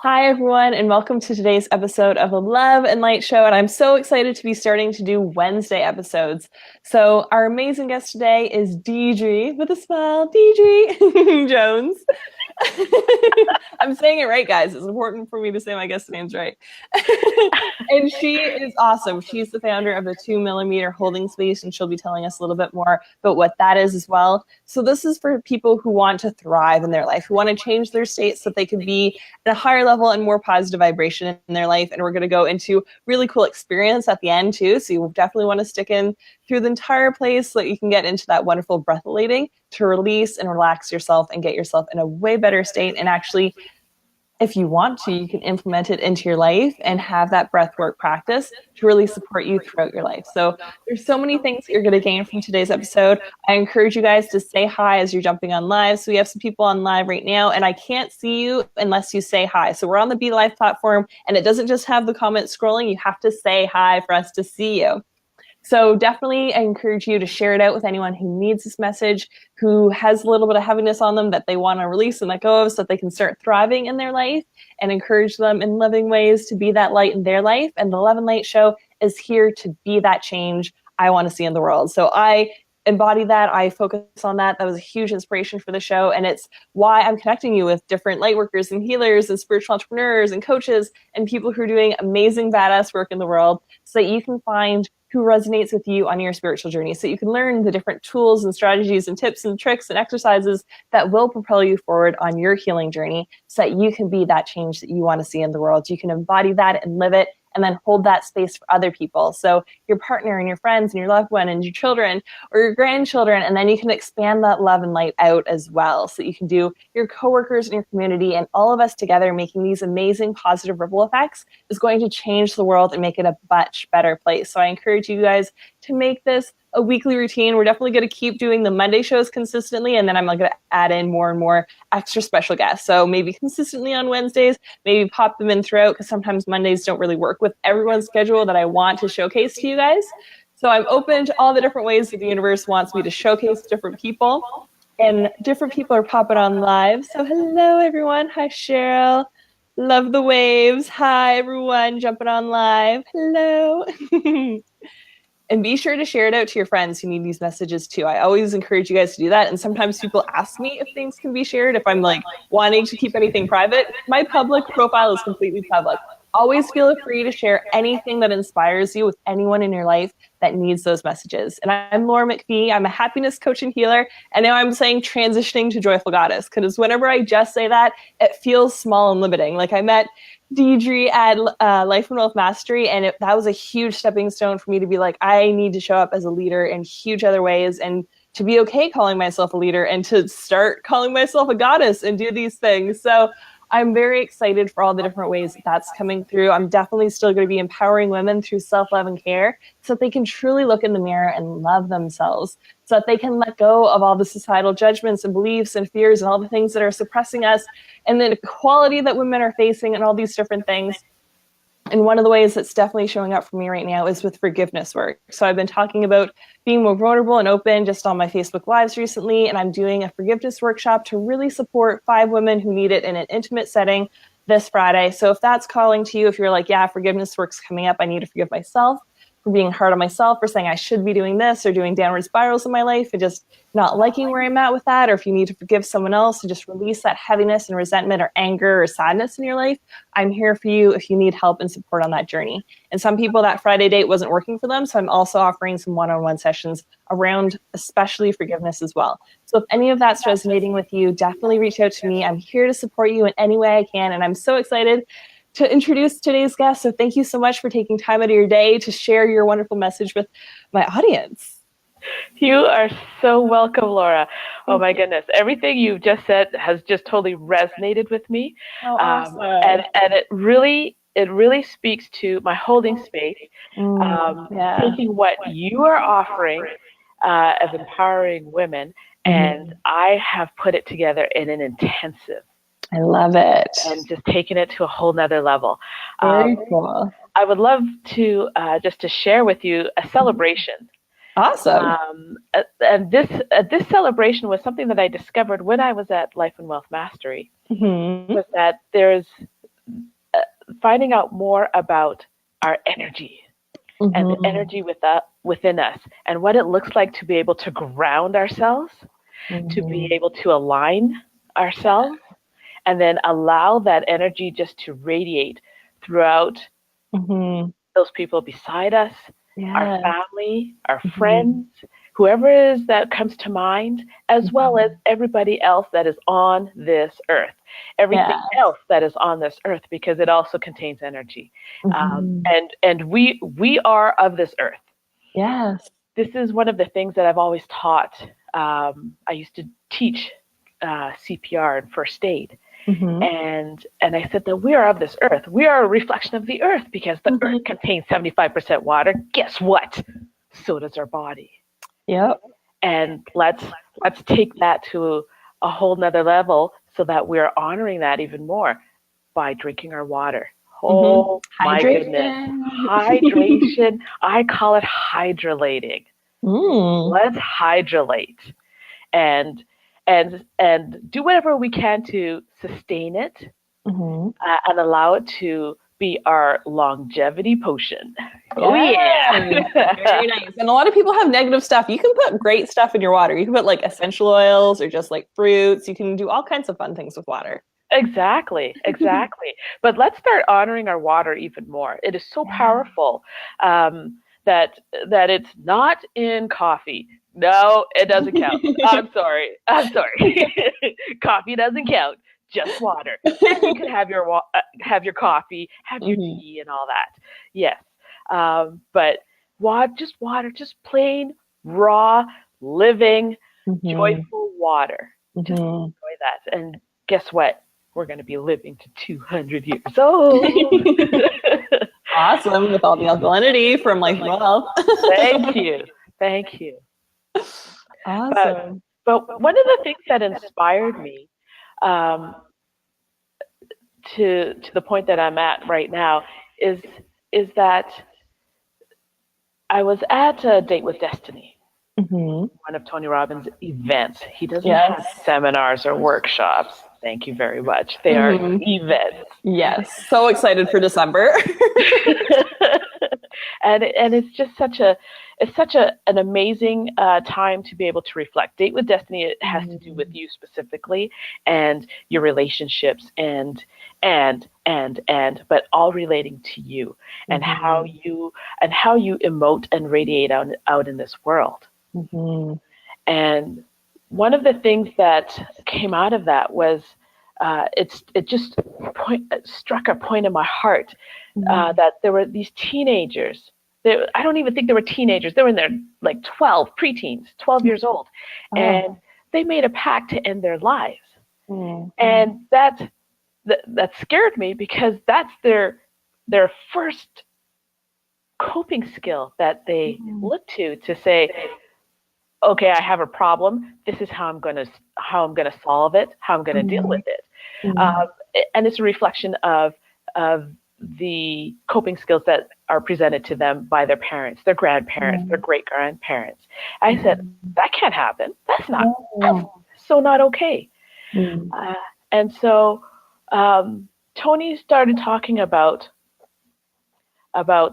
Hi, everyone, and welcome to today's episode of the Love and Light Show. And I'm so excited to be starting to do Wednesday episodes. So, our amazing guest today is Deidre, with a smile, Deidre Jones. I'm saying it right, guys. It's important for me to say my guest names right. And she is awesome. She's the founder of the 2mm holding space, and she'll be telling us a little bit more about what that is as well. So this is for people who want to thrive in their life, who want to change their state so that they can be at a higher level and more positive vibration in their life. And we're going to go into really cool experience at the end too. So you definitely want to stick in through the entire place so that you can get into that wonderful breathalating to release and relax yourself and get yourself in a way better state. And actually, if you want to, you can implement it into your life and have that breath work practice to really support you throughout your life. So there's so many things that you're going to gain from today's episode. I encourage you guys to say hi as you're jumping on live. So we have some people on live right now, and I can't see you unless you say hi. So we're on the Be Live platform, and it doesn't just have the comments scrolling. You have to say hi for us to see you. So definitely I encourage you to share it out with anyone who needs this message, who has a little bit of heaviness on them that they want to release and let go of so that they can start thriving in their life, and encourage them in loving ways to be that light in their life. And the Love and Light Show is here to be that change I want to see in the world. So I embody that. I focus on that. That was a huge inspiration for the show. And it's why I'm connecting you with different light workers and healers and spiritual entrepreneurs and coaches and people who are doing amazing, badass work in the world so that you can find who resonates with you on your spiritual journey, so you can learn the different tools and strategies and tips and tricks and exercises that will propel you forward on your healing journey so that you can be that change that you want to see in the world. You can embody that and live it, and then hold that space for other people. So your partner and your friends and your loved one and your children or your grandchildren, and then you can expand that love and light out as well. So you can do your coworkers in your community, and all of us together making these amazing positive ripple effects is going to change the world and make it a much better place. So I encourage you guys to make this a weekly routine. We're definitely going to keep doing the Monday shows consistently, and then I'm going to add in more and more extra special guests. So maybe consistently on Wednesdays, maybe pop them in throughout, because sometimes Mondays don't really work with everyone's schedule that I want to showcase to you guys. So I'm open to all the different ways that the universe wants me to showcase different people, and different people are popping on live. So hello, everyone. Hi, Cheryl. Love the waves. Hi, everyone jumping on live. Hello. And be sure to share it out to your friends who need these messages too. I always encourage you guys to do that. And sometimes people ask me if things can be shared, if I'm like wanting to keep anything private. My public profile is completely public. Always feel free to share anything that inspires you with anyone in your life that needs those messages. And I'm Laura McPhee. I'm a happiness coach and healer. And now I'm saying transitioning to joyful goddess, because whenever I just say that, it feels small and limiting. Like I met Deidre at Life and Wealth Mastery, and that was a huge stepping stone for me to be like, I need to show up as a leader in huge other ways, and to be okay calling myself a leader, and to start calling myself a goddess and do these things. So I'm very excited for all the different ways that that's coming through. I'm definitely still going to be empowering women through self-love and care so that they can truly look in the mirror and love themselves, so that they can let go of all the societal judgments and beliefs and fears and all the things that are suppressing us, and the inequality that women are facing and all these different things. And one of the ways that's definitely showing up for me right now is with forgiveness work. So I've been talking about being more vulnerable and open just on my Facebook Lives recently, and I'm doing a forgiveness workshop to really support 5 women who need it in an intimate setting this Friday. So if that's calling to you, if you're like, yeah, forgiveness work's coming up, I need to forgive myself for being hard on myself, for saying I should be doing this, or doing downward spirals in my life and just not liking where I'm at with that, or if you need to forgive someone else and just release that heaviness and resentment or anger or sadness in your life, I'm here for you if you need help and support on that journey. And some people, that Friday date wasn't working for them, so I'm also offering some one-on-one sessions around especially forgiveness as well. So if any of that's resonating with you, definitely reach out to me. I'm here to support you in any way I can, and I'm so excited to introduce today's guest. So thank you so much for taking time out of your day to share your wonderful message with my audience. You are so welcome, Laura. Oh my goodness. Everything you've just said has just totally resonated with me. Oh, awesome. And it really speaks to my holding space, taking what you are offering as empowering women, and I have put it together in an intensive. I love it. And just taking it to a whole nother level. Very cool. I would love to just to share with you a celebration. Awesome. And this celebration was something that I discovered when I was at Life and Wealth Mastery. Was that there's finding out more about our energy and the energy within us, and what it looks like to be able to ground ourselves, to be able to align ourselves, and then allow that energy just to radiate throughout those people beside us, our family, our friends, whoever it is that comes to mind, as well as everybody else that is on this earth, everything else that is on this earth, because it also contains energy. And we are of this earth. Yes. This is one of the things that I've always taught. I used to teach CPR and first aid. And I said that we are of this earth. We are a reflection of the earth, because the earth contains 75% water. Guess what? So does our body. Yep. And let's take that to a whole nother level, so that we're honoring that even more by drinking our water. Oh my goodness. Hydration. I call it hydrolating. Let's hydrolate and do whatever we can to sustain it, and allow it to be our longevity potion. Oh yeah. Very nice. And a lot of people have negative stuff. You can put great stuff in your water. You can put like essential oils or just like fruits. You can do all kinds of fun things with water. Exactly. But let's start honoring our water even more. It is so powerful that it's not in coffee. No, it doesn't count. I'm sorry. Coffee doesn't count. Just water. And you can have your coffee, have your tea, and all that. Yes, but water, just plain raw, living, joyful water. Just enjoy that. And guess what? We're going to be living to 200 years old. Awesome, with all the alkalinity from Life Wealth. Thank you. Awesome. But one of the things that inspired me to the point that I'm at right now is that I was at a Date with Destiny, one of Tony Robbins' events. He doesn't have seminars or workshops. Thank you very much. They are events. Yes. So excited for December. And it's just such an amazing time to be able to reflect. Date with Destiny, it has to do with you specifically and your relationships and but all relating to you and how you emote and radiate out in this world. And one of the things that came out of that was it just struck a point in my heart that there were these teenagers. I don't even think they were teenagers. They were in their like 12 years old, and they made a pact to end their lives. And that scared me, because that's their first coping skill that they look to say, okay, I have a problem. This is how I'm going to solve it, how I'm going to deal with it. And it's a reflection of the coping skills that are presented to them by their parents, their grandparents, their great-grandparents. I said, that can't happen. That's so not okay. And so Tony started talking about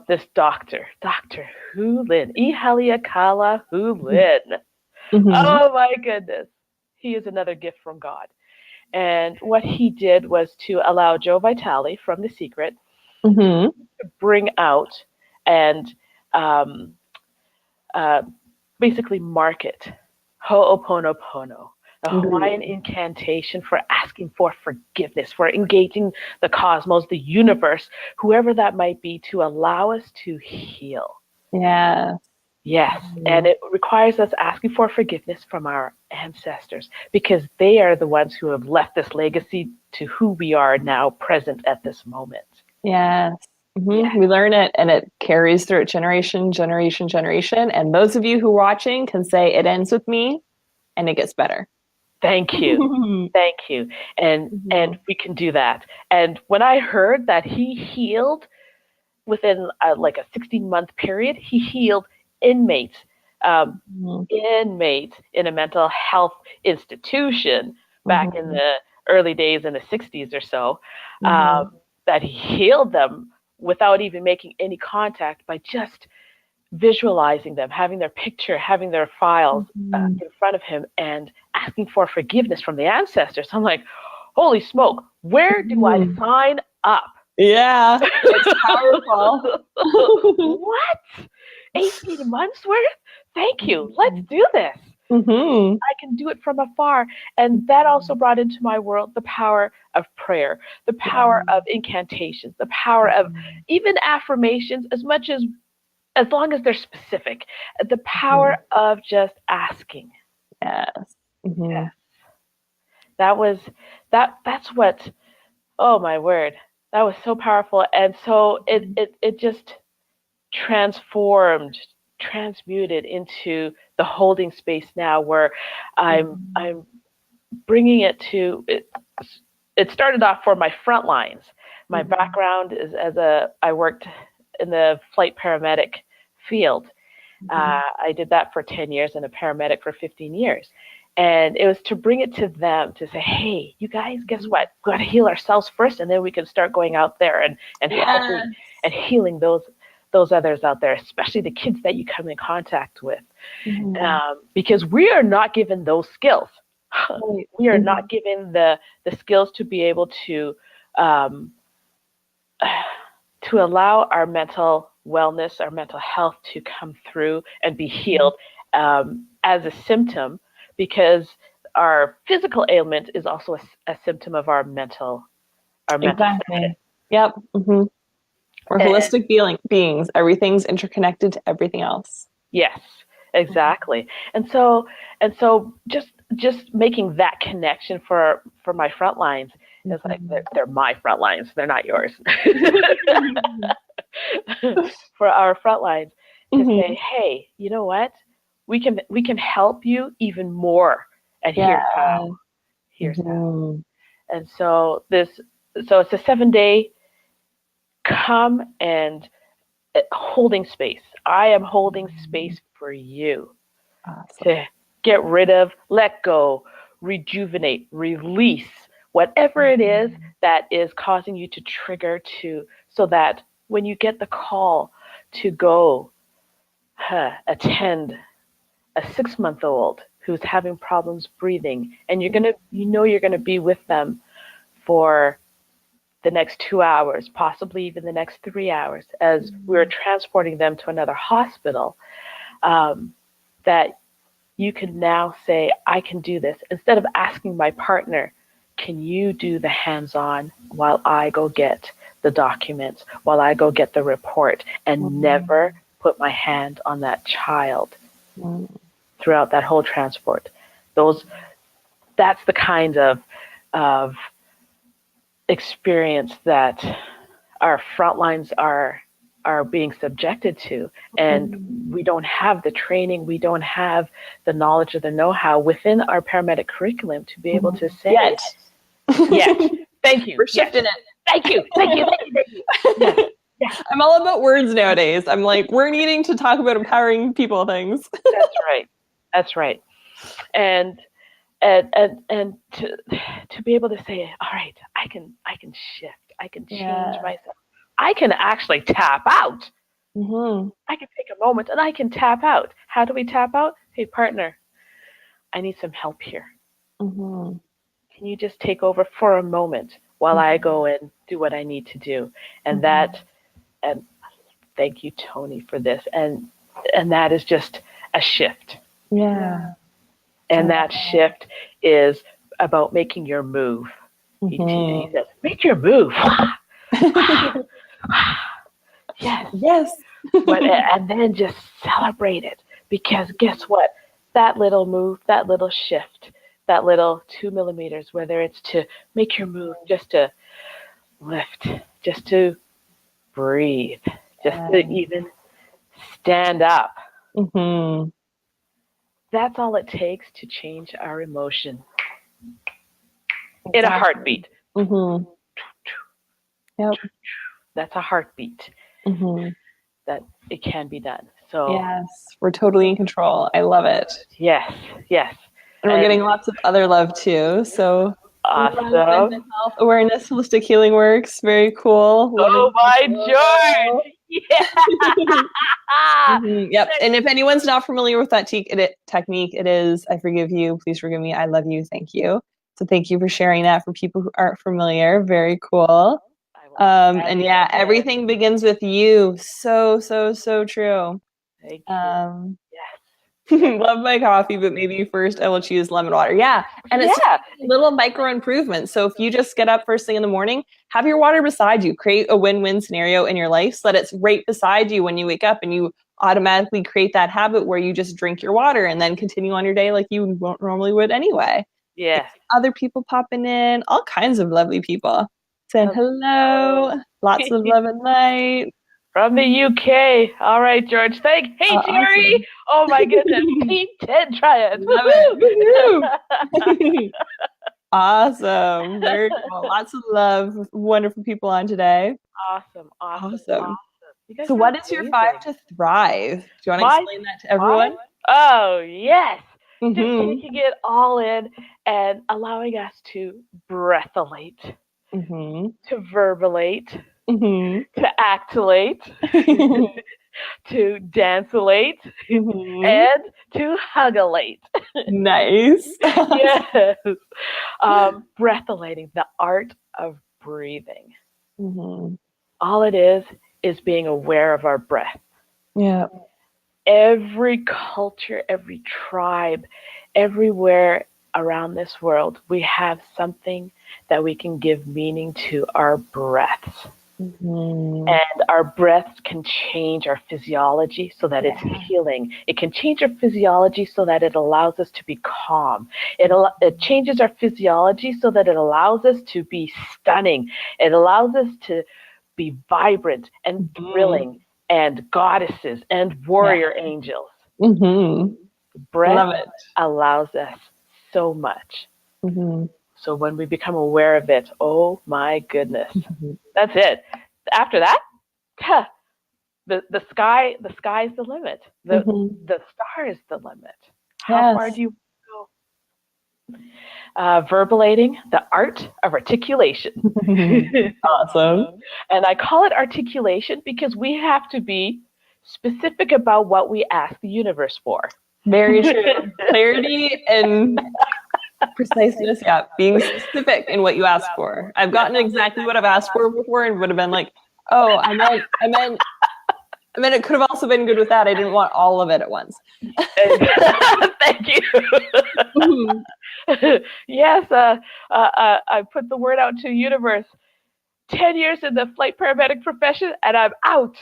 this Dr. Hulin, Ihaliakala Hulin. Oh my goodness. He is another gift from God. And what he did was to allow Joe Vitale from The Secret to bring out and basically market Ho'oponopono, the Hawaiian incantation for asking for forgiveness, for engaging the cosmos, the universe, whoever that might be, to allow us to heal. Yes, and it requires us asking for forgiveness from our ancestors, because they are the ones who have left this legacy to who we are now, present at this moment. Yes. We learn it, and it carries through generation. And those of you who are watching can say, it ends with me and it gets better. Thank you. And we can do that. And when I heard that he healed within like a 16-month period, he healed inmates in a mental health institution back in the early days in the 60s or so. that he healed them without even making any contact, by just visualizing them, having their picture, having their files in front of him, and asking for forgiveness from the ancestors. I'm like, holy smoke, where do I sign up? Yeah, it's powerful. What? 18 months worth? Thank you. Let's do this. I can do it from afar. And that also brought into my world the power of prayer, the power of incantations, the power of even affirmations, as long as they're specific, the power of just asking. Yes. Yes. That's what, oh my word, that was so powerful. And so it just transmuted into the holding space now, where I'm bringing it to it started off for my front lines. My background is I worked in the flight paramedic field. I did that for 10 years and a paramedic for 15 years. And it was to bring it to them, to say, hey, you guys, guess what? We've got to heal ourselves first, and then we can start going out there and helping and healing those others out there, especially the kids that you come in contact with. Because we are not given those skills. We are not given the skills to be able to allow our mental wellness, our mental health to come through and be healed as a symptom, because our physical ailment is also a symptom of our mental Exactly. Yep. We're holistic beings. Everything's interconnected to everything else. Yes, exactly. And so just making that connection for my front lines is like, they're my front lines. They're not yours. For our front lines to say, hey, you know what? We can help you even more. And here's how. Here's how. And so it's a 7-day come and holding space. I am holding space for you to get rid of, let go, rejuvenate, release, whatever it is that is causing you to trigger, so that when you get the call to go attend a 6-month-old who's having problems breathing, and you're gonna be with them for the next 2 hours, possibly even the next 3 hours, as we're transporting them to another hospital, that you can now say, I can do this. Instead of asking my partner, can you do the hands-on while I go get the documents, while I go get the report, and never put my hand on that child throughout that whole transport. That's the kind of experience that our front lines are being subjected to, and we don't have the training, we don't have the knowledge or the know-how within our paramedic curriculum to be able to say yet. Thank you. We're shifting it. Thank you. Yes. I'm all about words nowadays. I'm like, we're needing to talk about empowering people things. That's right. And to be able to say, all right, I can shift, I can change myself, I can actually tap out. I can take a moment and I can tap out. How do we tap out? Hey, partner, I need some help here. Can you just take over for a moment while I go and do what I need to do? And and thank you, Tony, for this. And that is just a shift. Yeah. And that shift is about making your move. He says, make your move. Yes. And then just celebrate it. Because guess what? That little move, that little shift, that little 2 millimeters, whether it's to make your move, just to lift, just to breathe, just to even stand up. That's all it takes to change our emotion in a heartbeat. Yep. That's a heartbeat. That it can be done. So yes, we're totally in control. I love it. Yes. And we're getting lots of other love too. So Awesome. Mental health awareness, holistic healing works. Very cool. Oh my George! Yeah. Yep. And if anyone's not familiar with that technique, it is I forgive you, please forgive me, I love you, thank you. So thank you for sharing that for people who aren't familiar. Very cool. And yeah, everything begins with you. So true. Thank you. Love my coffee, but maybe first I will choose lemon water. Yeah. And it's little micro improvements. So if you just get up first thing in the morning, have your water beside you, create a win-win scenario in your life so that it's right beside you when you wake up, and you automatically create that habit where you just drink your water and then continue on your day like you normally would anyway. Yeah. Other people popping in, all kinds of lovely people saying hello, lots of love and light. From the UK. All right, George. Hey, Jerry. Awesome. Oh, my goodness. Team 10 triads. Love it. Awesome. Very cool. Lots of love. Wonderful people on today. Awesome. So what is your 5 to thrive? Do you want to explain that to everyone? Oh, yes. Just taking it all in and allowing us to breathalate, to verbalate, to actolate, to danceolate, and to hugolate. Nice. Yes. Breathalating, the art of breathing. All it is being aware of our breath. Yeah. Every culture, every tribe, everywhere around this world, we have something that we can give meaning to our breaths. And our breaths can change our physiology so that it's healing. It can change our physiology so that it allows us to be calm. It changes our physiology so that it allows us to be stunning. It allows us to be vibrant and thrilling and goddesses and warrior angels. Breath allows us so much. So when we become aware of it, oh my goodness, that's it. After that, the sky is the limit. The star is the limit. How far do you go? Verbalating, the art of articulation. Awesome. And I call it articulation because we have to be specific about what we ask the universe for. Very true. Clarity and preciseness, being specific in what you ask for. I've gotten exactly what I've asked for before and would have been like, oh, I meant it could have also been good with that. I didn't want all of it at once. Thank you. Yes, I put the word out to the universe. 10 years in the flight paramedic profession and I'm out.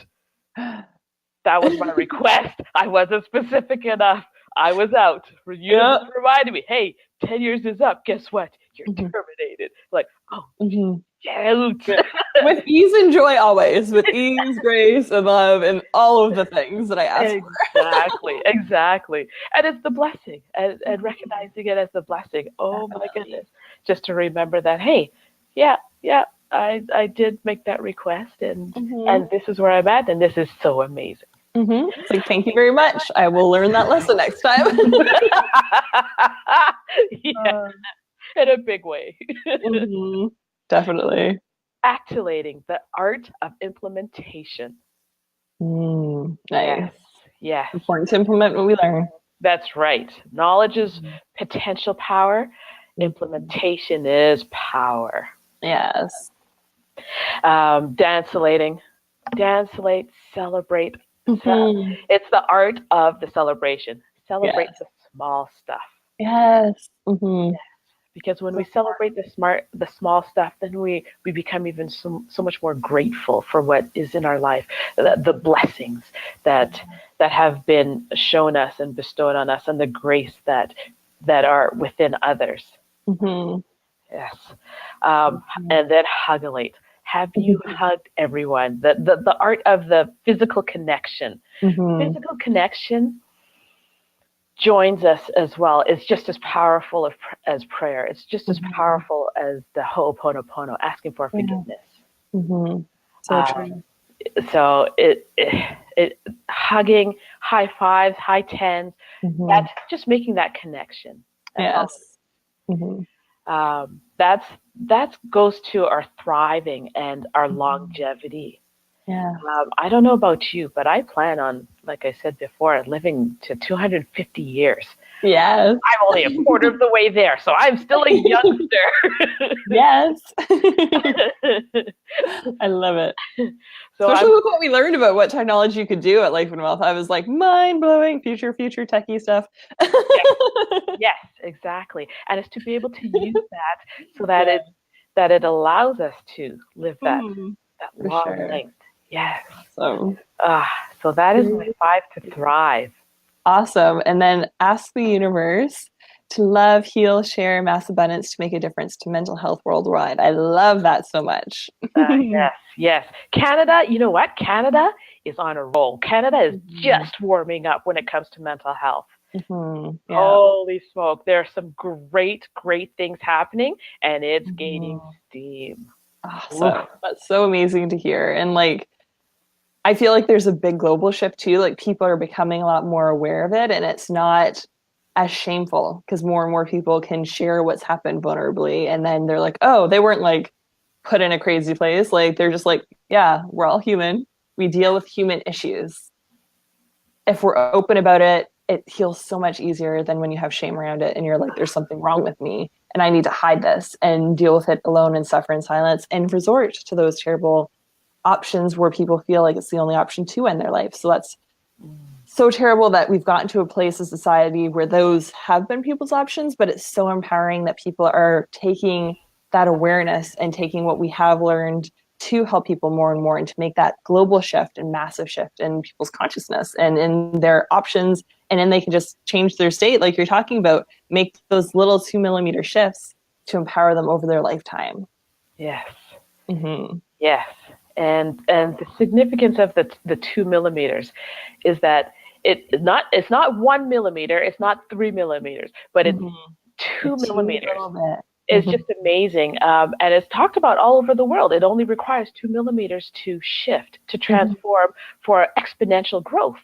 That was my request. I wasn't specific enough. I was out. You reminded me, hey, 10 years is up. Guess what? You're terminated. Like, oh, with ease and joy always. With ease, grace, and love, and all of the things that I asked for. Exactly. And it's the blessing. And recognizing it as the blessing. Oh, my goodness. Just to remember that, hey, I did make that request, and this is where I'm at, and this is so amazing. It's like, thank you very much. I will learn that lesson next time. In a big way. Definitely. Activating, the art of implementation. Nice. Yes. Important to implement what we learn. That's right. Knowledge is potential power. Implementation is power. Yes. Danceolating. Danceolate, celebrate. It's the art of the celebration. Celebrate the small stuff. Yes. Because when we celebrate the small stuff, then we become even so much more grateful for what is in our life, the blessings that have been shown us and bestowed on us, and the grace that are within others. Yes. And then hugolate. Have you hugged everyone? The art of the physical connection. Physical connection joins us as well. It's just as powerful as prayer. It's just as powerful as the Ho'oponopono, asking for forgiveness. So true. So it hugging, high fives, high tens, that's just making that connection. That's That goes to our thriving and our longevity. Yeah. I don't know about you, but I plan on, like I said before, living to 250 years. Yes. I'm only a quarter of the way there, so I'm still a youngster. Yes. I love it. So Especially with what we learned about what technology you could do at Life and Wealth. I was like, mind-blowing, future techie stuff. Yes, exactly. And it's to be able to use that so that it allows us to live that long length. Yes. Awesome. So that is my 5 to thrive. Awesome. And then ask the universe to love, heal, share, mass abundance to make a difference to mental health worldwide. I love that so much. Yes. Canada, you know what? Canada is on a roll. Canada is just warming up when it comes to mental health. Yeah. Holy smoke. There are some great things happening, and it's gaining steam. Awesome. That's so amazing to hear. And like, I feel like there's a big global shift too. Like people are becoming a lot more aware of it, and it's not as shameful because more and more people can share what's happened vulnerably. And then they're like, oh, they weren't like put in a crazy place. Like they're just like, yeah, we're all human. We deal with human issues. If we're open about it, it heals so much easier than when you have shame around it and you're like, there's something wrong with me and I need to hide this and deal with it alone and suffer in silence and resort to those terrible options where people feel like it's the only option to end their life. So that's so terrible that we've gotten to a place in society where those have been people's options, but it's so empowering that people are taking that awareness and taking what we have learned to help people more and more and to make that global shift and massive shift in people's consciousness and in their options. And then they can just change their state, like you're talking about, make those little 2 millimeter shifts to empower them over their lifetime. Yes. Yes. And the significance of the 2 millimeters is that it's not 1 millimeter, it's not 3 millimeters, but it's 2 millimeters. It's just amazing. And it's talked about all over the world. It only requires 2 millimeters to shift, to transform for exponential growth.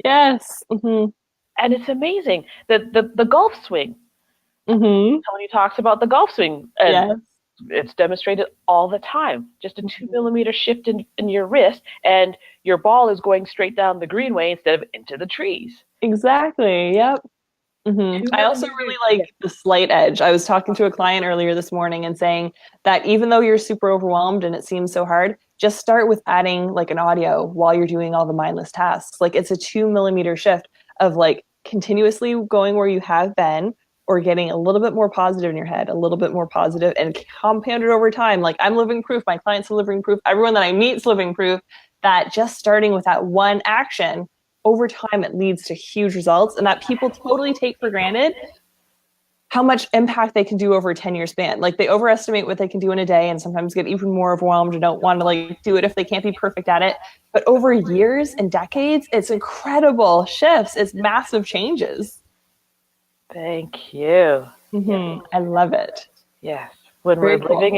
Yes. And it's amazing. The golf swing. Tony talks about the golf swing. And it's demonstrated all the time. Just a 2 millimeter shift in your wrist, and your ball is going straight down the greenway instead of into the trees. Exactly. Yep. I also really like the slight edge. I was talking to a client earlier this morning and saying that even though you're super overwhelmed and it seems so hard, just start with adding like an audio while you're doing all the mindless tasks. Like it's a 2 millimeter shift of like continuously going where you have been or getting a little bit more positive in your head, a little bit more positive and compounded over time. Like I'm living proof, my clients are living proof, everyone that I meet is living proof that just starting with that one action over time, it leads to huge results and that people totally take for granted how much impact they can do over a 10-year span. Like they overestimate what they can do in a day and sometimes get even more overwhelmed and don't want to like do it if they can't be perfect at it. But over years and decades, it's incredible shifts. It's massive changes. Thank you. I love it. Yes. When we're living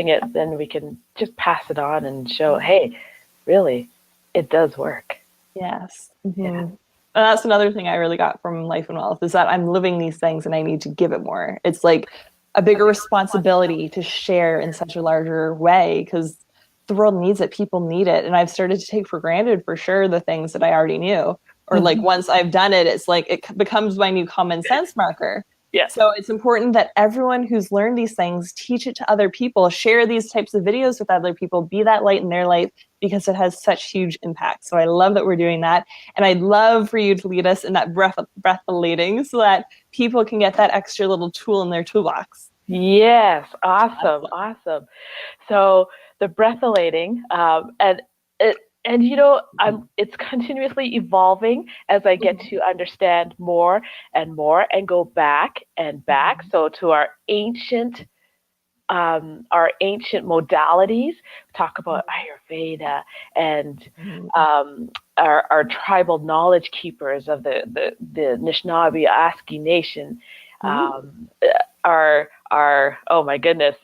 it, then we can just pass it on and show, hey, really, it does work. Yes. And that's another thing I really got from Life and Wealth is that I'm living these things and I need to give it more. It's like a bigger responsibility to share in such a larger way because the world needs it. People need it. And I've started to take for granted for sure the things that I already knew. Or like once I've done it, it's like it becomes my new common sense marker. Yeah. So it's important that everyone who's learned these things, teach it to other people, share these types of videos with other people, be that light in their life because it has such huge impact. So I love that we're doing that. And I'd love for you to lead us in that breathalating so that people can get that extra little tool in their toolbox. Yes. Awesome. So the breathalating, and you know, it's continuously evolving as I get to understand more and go back and back. So to our ancient modalities, talk about Ayurveda and our tribal knowledge keepers of the Anishinaabe Aski Nation. Our oh my goodness,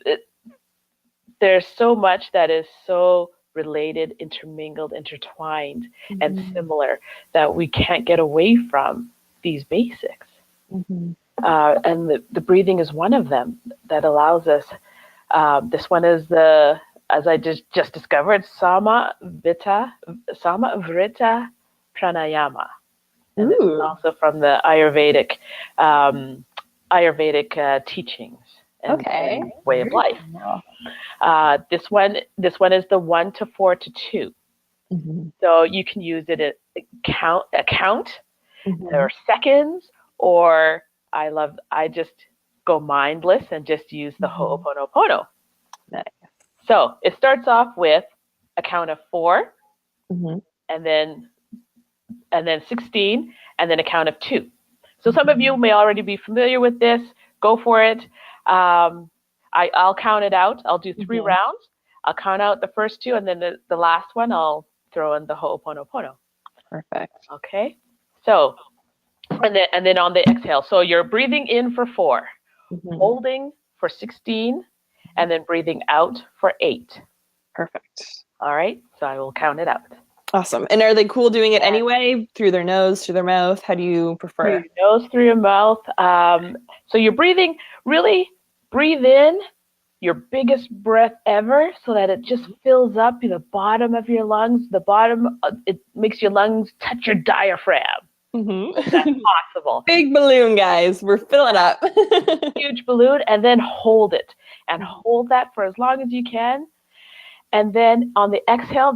there's so much that is so related, intermingled, intertwined, and similar that we can't get away from these basics. And the breathing is one of them that allows us. This one is as I just discovered, Sama Vrita Pranayama. And this is also from the Ayurvedic teachings and way of life. This one is the 1 to 4 to 2. Mm-hmm. So you can use it at count or seconds, or I just go mindless and just use the Ho'oponopono. Nice. So it starts off with a count of 4, and then 16, and then a count of 2. So some of you may already be familiar with this. Go for it. I'll count it out. I'll do 3 rounds. I'll count out the first 2, and then the last one I'll throw in the Ho'oponopono. Perfect. Okay. So, and then on the exhale. So you're breathing in for 4, holding for 16, and then breathing out for 8. Perfect. All right. So I will count it out. Awesome. And are they cool doing it anyway? Through their nose, through their mouth? How do you prefer? Through your nose, through your mouth. So you're breathing, really breathe in your biggest breath ever so that it just fills up the bottom of your lungs. It makes your lungs touch your diaphragm. If that's possible. Big balloon, guys. We're filling up. Huge balloon, and then hold it. And hold that for as long as you can. And then on the exhale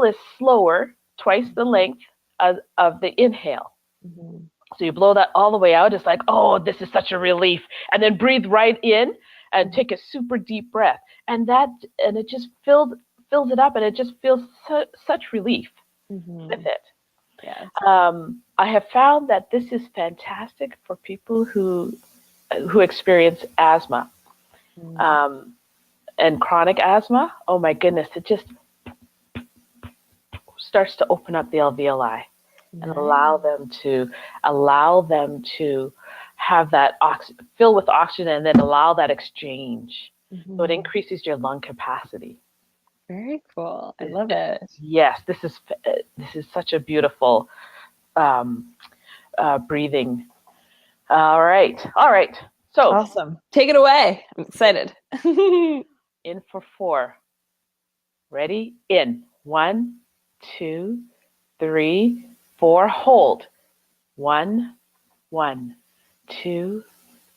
is slower, twice the length of the inhale. So you blow that all the way out. It's like, oh, this is such a relief. And then breathe right in and take a super deep breath. And it just fills it up, and it just feels such relief with it. Yeah. I have found that this is fantastic for people who experience asthma. And chronic asthma, oh my goodness, it just starts to open up the alveoli and allow them to have that fill with oxygen, and then allow that exchange. So it increases your lung capacity. Very cool. I love it. Yes, this is such a beautiful breathing. All right. So awesome. Take it away. I'm excited. In for 4. Ready? In. 1, 2, 3, 4. Hold. 1, 1, 2,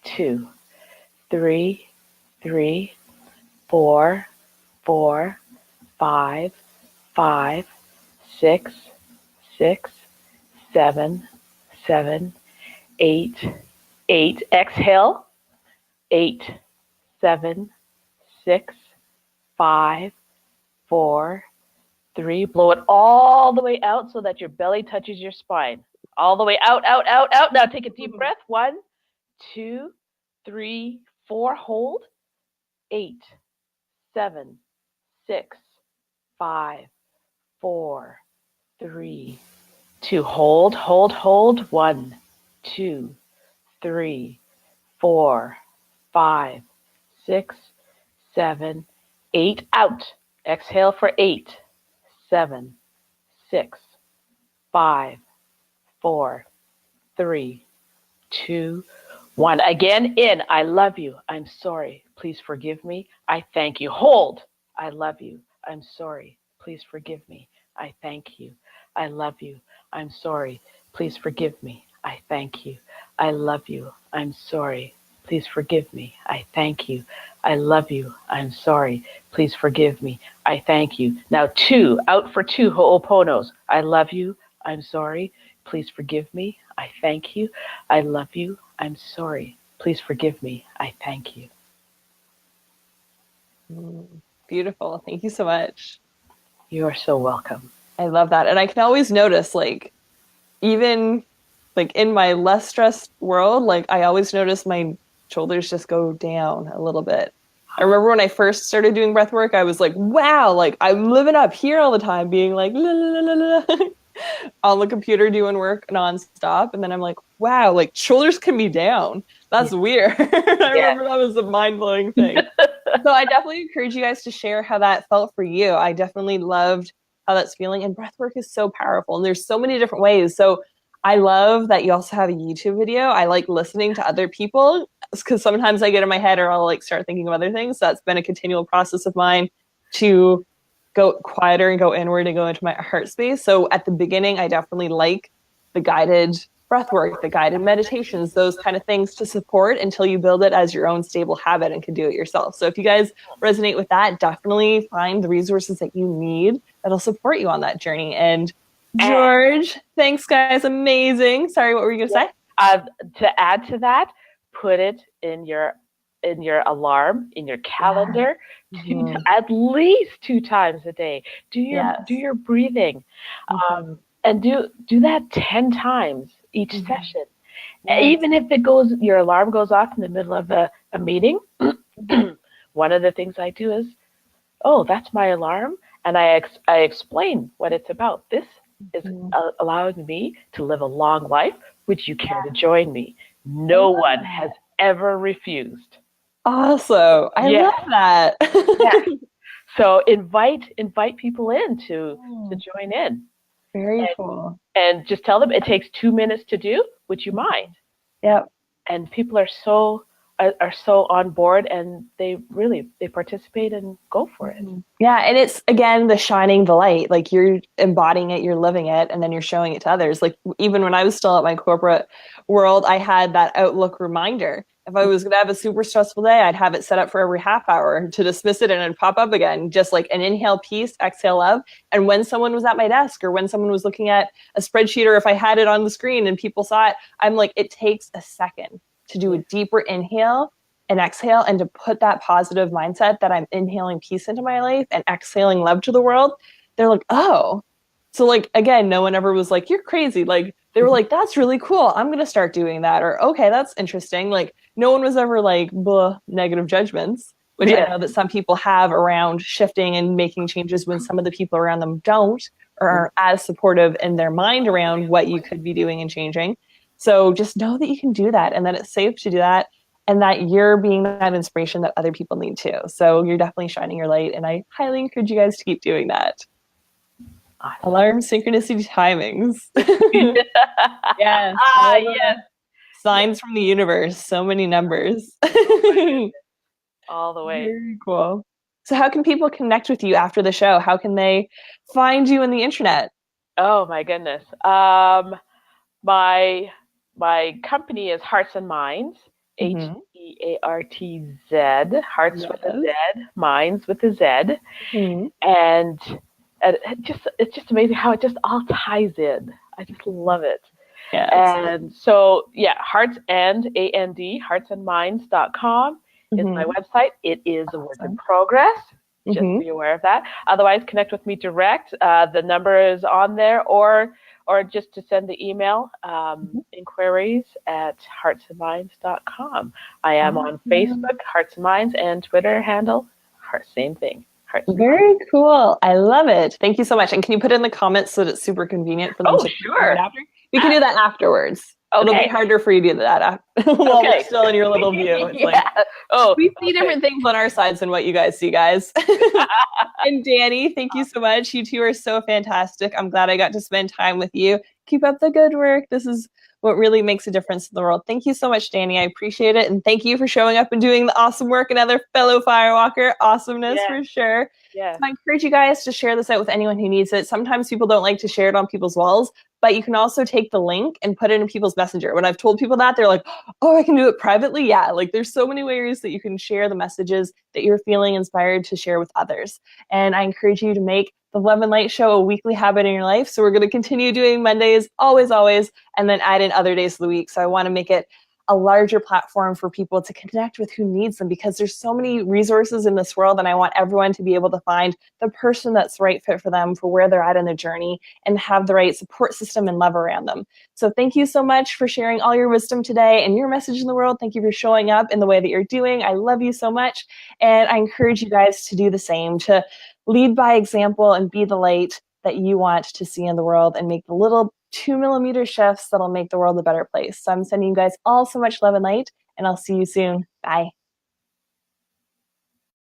2, 3, 3, 4, 4, 5, 5, 6, 6, 7, 7, 8, 8. Exhale. 8, 7, 6, 5, 4, 3. Blow it all the way out so that your belly touches your spine. All the way out, out, out, out. Now take a deep breath. 1, 2, 3, 4. Hold. 8, 7, 6, 5, 4, 3, 2. Hold, hold, hold. 1, 2, 3, 4, 5, 6, 7, 8. Out. Exhale for 8, 7, 6, 5, 4, 3, 2, 1. Again, in. I love you. I'm sorry. Please forgive me. I thank you. Hold. I love you. I'm sorry. Please forgive me. I thank you. I love you. I'm sorry. Please forgive me. I thank you. I love you. I'm sorry. Please forgive me. I thank you. I love you. I'm sorry. Please forgive me. I thank you. Now 2. Out for 2 Ho'oponos. I love you. I'm sorry. Please forgive me. I thank you. I love you. I'm sorry. Please forgive me. I thank you. Beautiful. Thank you so much. You are so welcome. I love that. And I can always notice, even in my less stressed world, I always notice my shoulders just go down a little bit. I remember when I first started doing breath work, I was like, wow, I'm living up here all the time, being la, la, la, la, la, on the computer doing work nonstop. And then I'm like, wow, shoulders can be down. That's weird. I remember that was a mind-blowing thing. So I definitely encourage you guys to share how that felt for you. I definitely loved how that's feeling. And breath work is so powerful. And there's so many different ways. So I love that you also have a YouTube video. I like listening to other people because sometimes I get in my head or I'll like start thinking of other things. That's been a continual process of mine to go quieter and go inward and go into my heart space. So at the beginning, I definitely like the guided breath work, the guided meditations, those kind of things to support until you build it as your own stable habit and can do it yourself. So if you guys resonate with that, definitely find the resources that you need that'll support you on that journey. And George, thanks guys, amazing. Sorry, what were you gonna say? To add to that, put it in your alarm, in your calendar, at least 2 times a day. Do your breathing, and do that 10 times each session. Even if your alarm goes off in the middle of a meeting, one of the things I do is, that's my alarm, and I explain what it's about. This is allowing me to live a long life. Would you care to join me? No one has ever refused. Awesome. I love that. So invite people in to join in. Very cool. And just tell them it takes 2 minutes to do. Would you mind? Yep. And people are so on board, and they participate and go for it. Yeah, and it's again the shining the light. Like you're embodying it, you're living it, and then you're showing it to others. Like even when I was still at my corporate world, I had that Outlook reminder. If I was going to have a super stressful day, I'd have it set up for every half hour to dismiss it, and it'd pop up again, just like an inhale peace, exhale love. And when someone was at my desk or when someone was looking at a spreadsheet or if I had it on the screen and people saw it, I'm like, it takes a second to do a deeper inhale and exhale and to put that positive mindset that I'm inhaling peace into my life and exhaling love to the world. They're like, oh. So like, again, no one ever was like, you're crazy. Like they were like, that's really cool. I'm going to start doing that. Or, okay, that's interesting. Like no one was ever like, negative judgments, which I know that some people have around shifting and making changes when some of the people around them don't or aren't as supportive in their mind around what you could be doing and changing. So just know that you can do that and that it's safe to do that and that you're being that inspiration that other people need too. So you're definitely shining your light, and I highly encourage you guys to keep doing that. Awesome. Alarm synchronicity timings. Yes. Yes. Signs from the universe. So many numbers. All the way. Very cool. So how can people connect with you after the show? How can they find you on the internet? Oh my goodness. My company is Heartz and Mindz, Heartz, Heartz with a Z, Mindz with a Z. And it's just amazing how it just all ties in. I just love it. Yes. And so, Heartz and A-N-D, heartzandminds.com is my website. It is a work in progress. Just be aware of that. Otherwise, connect with me direct. The number is on there, or just to send the email, inquiries at heartzandminds.com. I am on Facebook, Heartz and Mindz, and Twitter handle, same thing. Very cool. I love it. Thank you so much. And can you put it in the comments so that it's super convenient for them to sure. After? You can do that afterwards. Okay. It'll be harder for you to do that while we're still in your little view. It's we see different things on our sides than what you guys see, guys. And Danny, thank you so much. You two are so fantastic. I'm glad I got to spend time with you. Keep up the good work. This is what really makes a difference in the world. Thank you so much, Danny. I appreciate it. And thank you for showing up and doing the awesome work. Another fellow Firewalker. Awesomeness for sure. Yeah. So I encourage you guys to share this out with anyone who needs it. Sometimes people don't like to share it on people's walls, but you can also take the link and put it in people's messenger. When I've told people that, they're like, oh, I can do it privately. Yeah, like there's so many ways that you can share the messages that you're feeling inspired to share with others. And I encourage you to make the Love and Light Show a weekly habit in your life. So we're going to continue doing Mondays, always, and then add in other days of the week. So I want to make it a larger platform for people to connect with who needs them, because there's so many resources in this world, and I want everyone to be able to find the person that's the right fit for them, for where they're at in their journey, and have the right support system and love around them. So thank you so much for sharing all your wisdom today and your message in the world. Thank you for showing up in the way that you're doing. I love you so much. And I encourage you guys to do the same, to lead by example and be the light that you want to see in the world, and make the little 2mm shifts that'll make the world a better place. So I'm sending you guys all so much love and light, and I'll see you soon. Bye.